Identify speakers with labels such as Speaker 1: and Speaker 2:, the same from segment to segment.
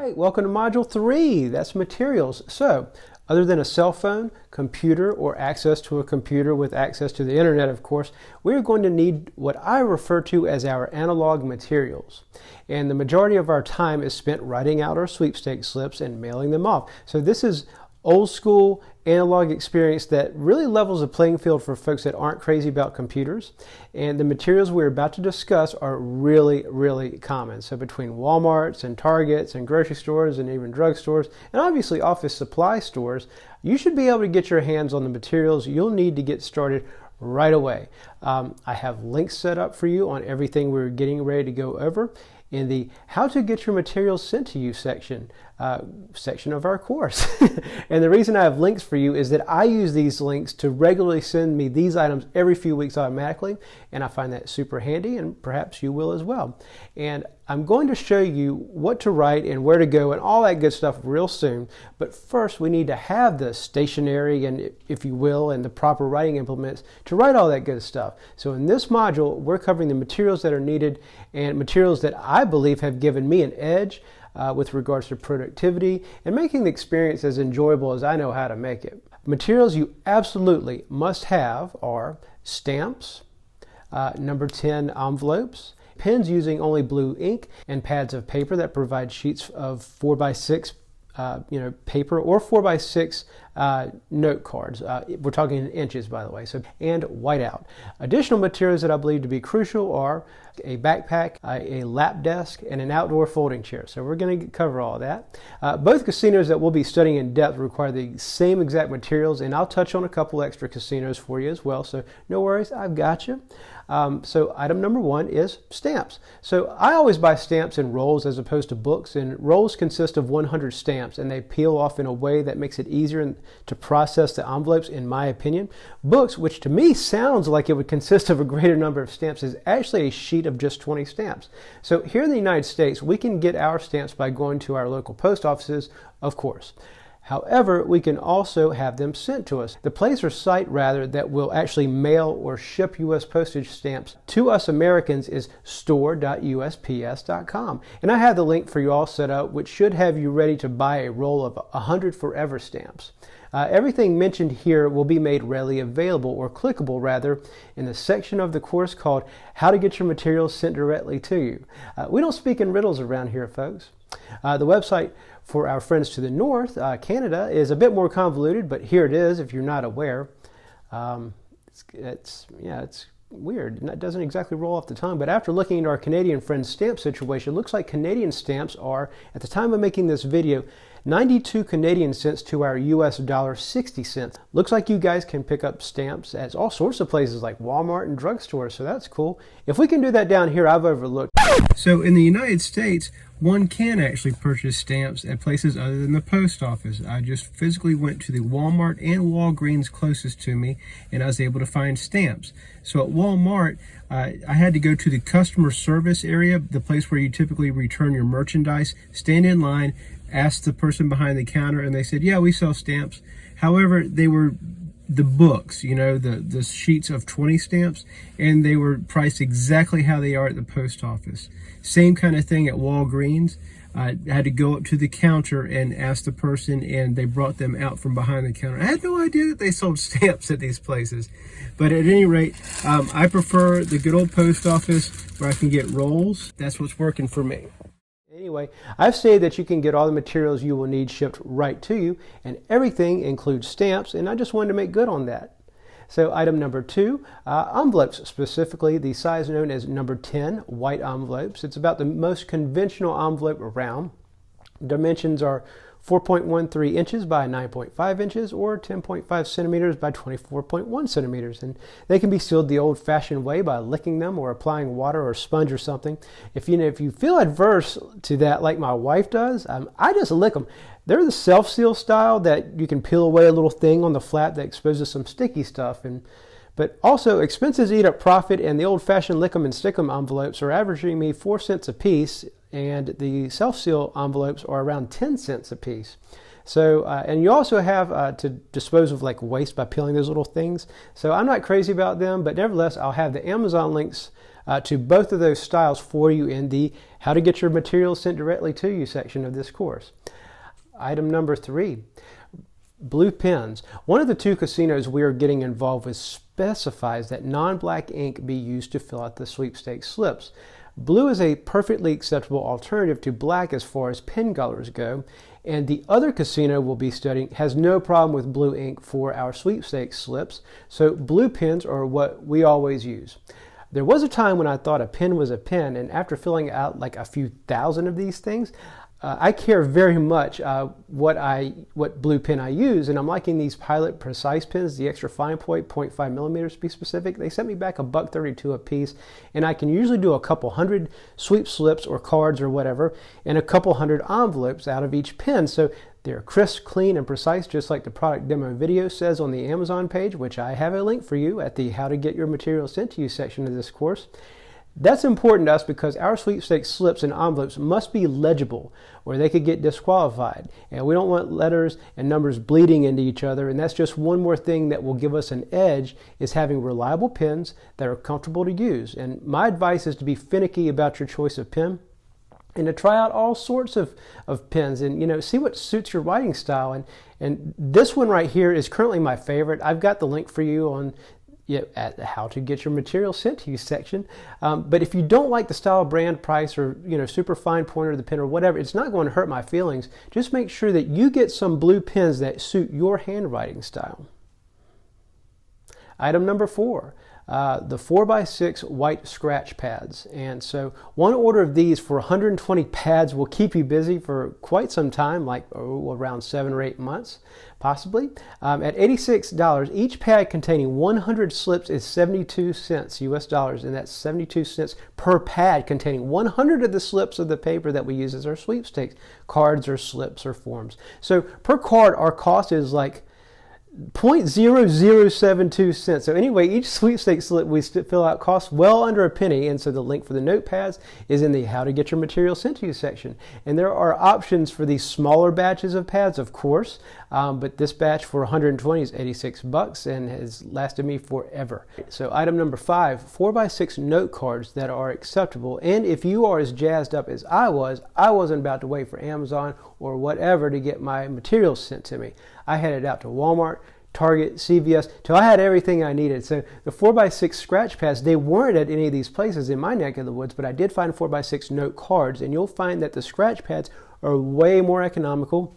Speaker 1: right, welcome to Module 3. That's materials. So, other than a cell phone, computer, or access to a computer with access to the internet, of course, we're going to need what I refer to as our analog materials. And the majority of our time is spent writing out our sweepstakes slips and mailing them off. So this is old school analog experience that really levels the playing field for folks that aren't crazy about computers. And the materials we're about to discuss are really common. So between Walmarts and Targets and grocery stores and even drugstores and obviously office supply stores, you should be able to get your hands on the materials you'll need to get started right away. I have links set up for you on everything we're getting ready to go over in the How to Get Your Materials Sent to You section of our course. And the reason I have links for you is that I use these links to regularly send me these items every few weeks automatically, and I find that super handy, and perhaps you will as well. And I'm going to show you what to write and where to go and all that good stuff real soon. But first, we need to have the stationery and, if you will, and the proper writing implements to write all that good stuff. So in this module, we're covering the materials that are needed and materials that I believe have given me an edge with regards to productivity and making the experience as enjoyable as I know how to make it. Materials you absolutely must have are stamps, number 10 envelopes, pens using only blue ink, and pads of paper that provide sheets of 4x6 paper or 4x6 note cards. We're talking in inches, by the way. So, and whiteout. Additional materials that I believe to be crucial are a backpack, a lap desk, and an outdoor folding chair. So we're going to cover all that. Both casinos that we'll be studying in depth require the same exact materials, and I'll touch on a couple extra casinos for you as well. So no worries, I've got you. So item number 1 is stamps. So I always buy stamps in rolls as opposed to books, and rolls consist of 100 stamps, and they peel off in a way that makes it easier to process the envelopes, in my opinion. Books, which to me sounds like it would consist of a greater number of stamps, is actually a sheet of just 20 stamps. So here in the United States, we can get our stamps by going to our local post offices, of course. However, we can also have them sent to us. The place or site, rather, that will actually mail or ship U.S. postage stamps to us Americans is store.usps.com. And I have the link for you all set up, which should have you ready to buy a roll of 100 forever stamps. Everything mentioned here will be made readily available, or clickable rather, in the section of the course called How to Get Your Materials Sent Directly to You. We don't speak in riddles around here, folks. The website for our friends to the north, Canada, is a bit more convoluted, but here it is if you're not aware. It's weird. It doesn't exactly roll off the tongue, but after looking into our Canadian friends' stamp situation, it looks like Canadian stamps are, at the time of making this video, 92 Canadian cents to our US dollar 60 cents. Looks like you guys can pick up stamps at all sorts of places like Walmart and drugstores, so that's cool. If we can do that down here, I've overlooked. So in the United States, one can actually purchase stamps at places other than the post office. I just physically went to the Walmart and Walgreens closest to me, and I was able to find stamps. So at Walmart, I had to go to the customer service area, the place where you typically return your merchandise, stand in line, ask the person behind the counter, and they said, yeah, we sell stamps. However, they were the books, the sheets of 20 stamps, and they were priced exactly how they are at the post office. Same kind of thing at Walgreens. I had to go up to the counter and ask the person, and they brought them out from behind the counter. I had no idea that they sold stamps at these places. But at any rate, I prefer the good old post office where I can get rolls. That's what's working for me. Anyway, I've stated that you can get all the materials you will need shipped right to you, and everything includes stamps, and I just wanted to make good on that. So item number 2, envelopes, specifically the size known as number 10 white envelopes. It's about the most conventional envelope around. Dimensions are 4.13 inches by 9.5 inches or 10.5 centimeters by 24.1 centimeters. And they can be sealed the old-fashioned way by licking them or applying water or sponge or something. If you feel adverse to that like my wife does, I just lick them. They're the self-seal style that you can peel away a little thing on the flap that exposes some sticky stuff. But also, expenses eat up profit, and the old-fashioned lick 'em and stick 'em envelopes are averaging me 4 cents a piece, and the self-seal envelopes are around 10 cents a piece. So, and you also have to dispose of like waste by peeling those little things. So I'm not crazy about them, but nevertheless, I'll have the Amazon links to both of those styles for you in the How to Get Your Materials Sent Directly to You section of this course. Item number 3, blue pens. One of the 2 casinos we are getting involved with specifies that non-black ink be used to fill out the sweepstakes slips. Blue is a perfectly acceptable alternative to black as far as pen colors go, and the other casino we'll be studying has no problem with blue ink for our sweepstakes slips, so blue pens are what we always use. There was a time when I thought a pen was a pen, and after filling out like a few thousand of these things, I care very much what blue pen I use, and I'm liking these Pilot Precise pens, the extra fine point, 0.5 millimeters to be specific. They sent me back $1.32 a piece, and I can usually do a couple hundred sweep slips or cards or whatever, and a couple hundred envelopes out of each pen. So they're crisp, clean, and precise, just like the product demo video says on the Amazon page, which I have a link for you at the How to Get Your Materials Sent to You section of this course. That's important to us because our sweepstakes slips and envelopes must be legible or they could get disqualified. And we don't want letters and numbers bleeding into each other. And that's just one more thing that will give us an edge, is having reliable pens that are comfortable to use. And my advice is to be finicky about your choice of pen and to try out all sorts of pens and, see what suits your writing style. And this one right here is currently my favorite. I've got the link for you on at the How to Get Your Materials Sent to You section. But if you don't like the style, brand, price, or super fine pointer of the pen or whatever, it's not going to hurt my feelings. Just make sure that you get some blue pens that suit your handwriting style. Item number 4, the 4x6 white scratch pads. And so one order of these for 120 pads will keep you busy for quite some time, like around 7 or 8 months, possibly. At $86, each pad containing 100 slips is 72 cents US dollars, and that's 72 cents per pad containing 100 of the slips of the paper that we use as our sweepstakes, cards or slips or forms. So per card, our cost is like 0.0072 cents. So anyway, each sweepstakes slip we fill out costs well under a penny, and so the link for the notepads is in the How to Get Your Materials Sent to You section. And there are options for these smaller batches of pads, of course, but this batch for 120 is $86 and has lasted me forever. So item number 5, 4x6 note cards that are acceptable. And if you are as jazzed up as I wasn't about to wait for Amazon or whatever to get my materials sent to me. I headed out to Walmart, Target, CVS, till I had everything I needed. So the 4x6 scratch pads, they weren't at any of these places in my neck of the woods, but I did find 4x6 note cards, and you'll find that the scratch pads are way more economical,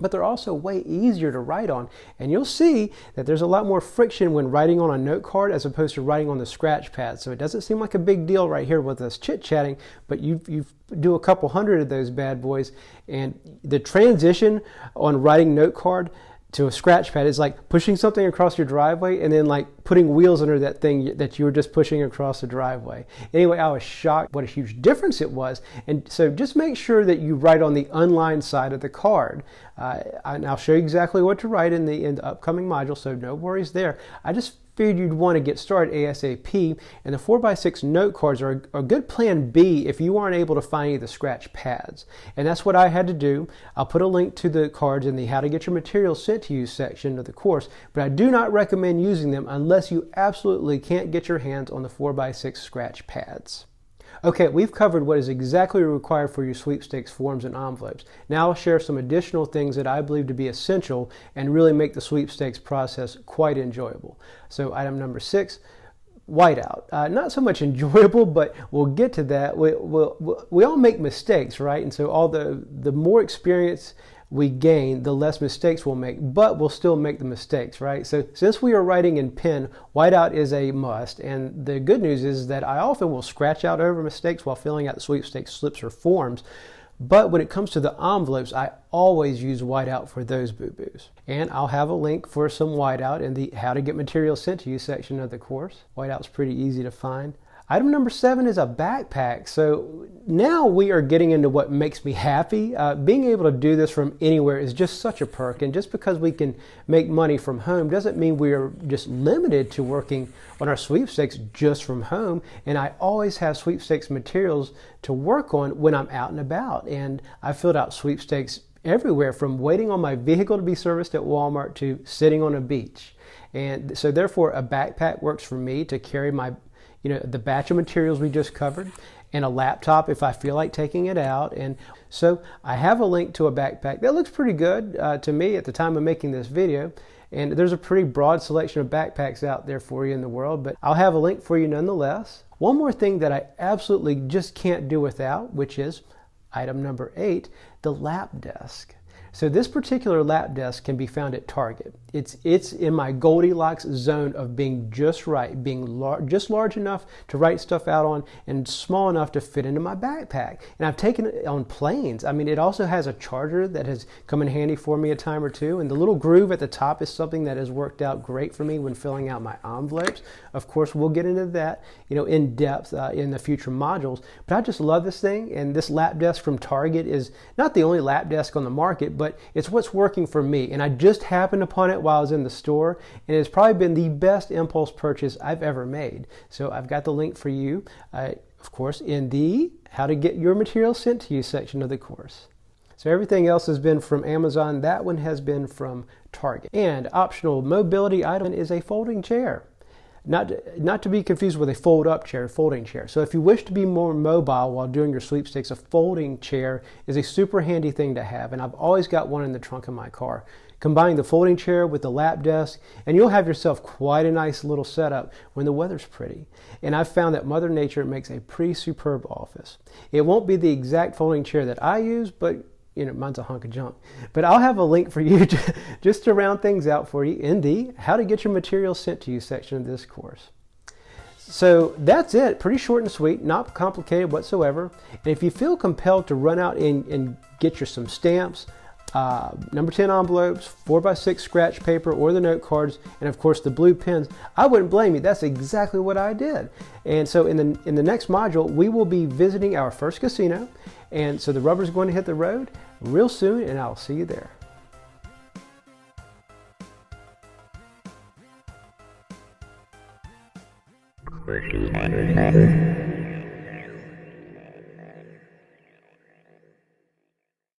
Speaker 1: but they're also way easier to write on. And you'll see that there's a lot more friction when writing on a note card as opposed to writing on the scratch pad. So it doesn't seem like a big deal right here with us chit-chatting, but you do a couple hundred of those bad boys, and the transition on writing note card to a scratch pad is like pushing something across your driveway and then like putting wheels under that thing that you were just pushing across the driveway. Anyway, I was shocked what a huge difference it was. And so just make sure that you write on the unlined side of the card. And I'll show you exactly what to write in the upcoming module, so no worries there. I just figured you'd want to get started ASAP, and the 4x6 note cards are a good plan B if you aren't able to find any of the scratch pads. And that's what I had to do. I'll put a link to the cards in the How to Get Your Materials Sent to You section of the course, but I do not recommend using them unless you absolutely can't get your hands on the 4x6 scratch pads. Okay, we've covered what is exactly required for your sweepstakes forms and envelopes. Now I'll share some additional things that I believe to be essential and really make the sweepstakes process quite enjoyable. So item number 6, whiteout. Not so much enjoyable, but we'll get to that. We all make mistakes, right? And so all the more experience we gain, the less mistakes we'll make, but we'll still make the mistakes, right? So since we are writing in pen, whiteout is a must. And the good news is that I often will scratch out over mistakes while filling out the sweepstakes slips or forms. But when it comes to the envelopes, I always use whiteout for those boo-boos. And I'll have a link for some whiteout in the How to Get Materials Sent to You section of the course. Whiteout's pretty easy to find. Item number 7 is a backpack. So now we are getting into what makes me happy. Being able to do this from anywhere is just such a perk. And just because we can make money from home doesn't mean we are just limited to working on our sweepstakes just from home. And I always have sweepstakes materials to work on when I'm out and about. And I filled out sweepstakes everywhere, from waiting on my vehicle to be serviced at Walmart to sitting on a beach. And so therefore a backpack works for me to carry my the batch of materials we just covered, and a laptop if I feel like taking it out. And so I have a link to a backpack that looks pretty good to me at the time of making this video. And there's a pretty broad selection of backpacks out there for you in the world, but I'll have a link for you nonetheless. One more thing that I absolutely just can't do without, which is item number 8, the lap desk. So this particular lap desk can be found at Target. It's in my Goldilocks zone of being just right, being just large enough to write stuff out on and small enough to fit into my backpack. And I've taken it on planes. I mean, it also has a charger that has come in handy for me a time or two. And the little groove at the top is something that has worked out great for me when filling out my envelopes. Of course, we'll get into that, in depth in the future modules. But I just love this thing. And this lap desk from Target is not the only lap desk on the market, but it's what's working for me. And I just happened upon it while I was in the store, and it's probably been the best impulse purchase I've ever made. So I've got the link for you, of course, in the How to Get Your Materials Sent to You section of the course. So everything else has been from Amazon. That one has been from Target. And optional mobility item is a folding chair. Not to be confused with a fold-up chair, folding chair. So if you wish to be more mobile while doing your sweepstakes, a folding chair is a super handy thing to have, and I've always got one in the trunk of my car. Combine the folding chair with the lap desk, and you'll have yourself quite a nice little setup when the weather's pretty. And I've found that Mother Nature makes a pretty superb office. It won't be the exact folding chair that I use, but mine's a hunk of junk. But I'll have a link for you just to round things out for you in the How to Get Your Materials Sent to You section of this course. So that's it. Pretty short and sweet, not complicated whatsoever. And if you feel compelled to run out and get your some stamps, number 10 envelopes, 4x6 scratch paper, or the note cards, and of course the blue pens, I wouldn't blame you. That's exactly what I did. And so in the next module, we will be visiting our first casino. And so the rubber's going to hit the road real soon, and I'll see you there.